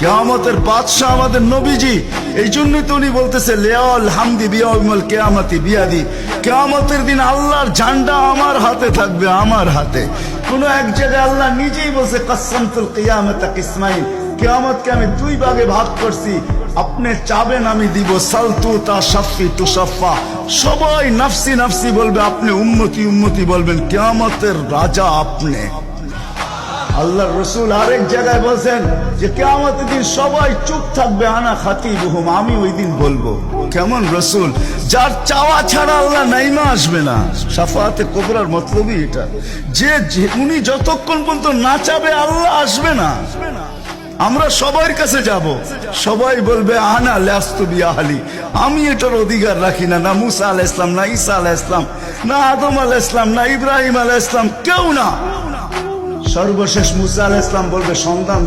কিয়ামতের বাদশাহ আমাদের নবীজি। এই জন্যই তো উনি বলতেছে লিয়াল হামদি বিয়াউমুল কিয়ামতি বিয়াদি, কিয়ামতের দিন আল্লাহর ঝান্ডা আমার হাতে থাকবে, আমার হাতে। কোন এক জায়গায় আল্লাহ নিজেই বলছে কাসসামতুল কিয়ামাতা কিসমাইন, কিয়ামতকে আমি দুই ভাগে ভাগ করছি, আপনি চাবেন আমি দিব। সালতু তা শাফি তু শাফা, সবাই নাফসি নাফসি বলবে, আপনি উম্মতি উম্মতি বলবেন, কিয়ামতের রাজা আপনি। আল্লাহ রসুল আরেক জায়গায় বলছেন যে কিয়ামতের দিন সবাই চুপ থাকবে, আনা খাতিবুহুম, আমি ওই দিন বলবো। কেমন রসুল, যার চাওয়া ছাড়া আল্লাহ নাইমা আসবে না। শাফাআতে কুবরার মতলবই এটা, যে উনি যতক্ষণ পর্যন্ত না চাবে আল্লাহ আসবে না। আমরা সবার কাছে যাব, সবাই বলবে আনা লাস্তু বিআহলি, আমি এটার অধিকার রাখি না। না মুসা আলাইহিস সালাম, না ঈসা আলাইহিস সালাম, না আদম আলাইহিস সালাম, না ইব্রাহিম আলাইহিস সালাম, কেউ না। সর্বশেষ মুসা আলাইহিস সালাম বলবে সন্তান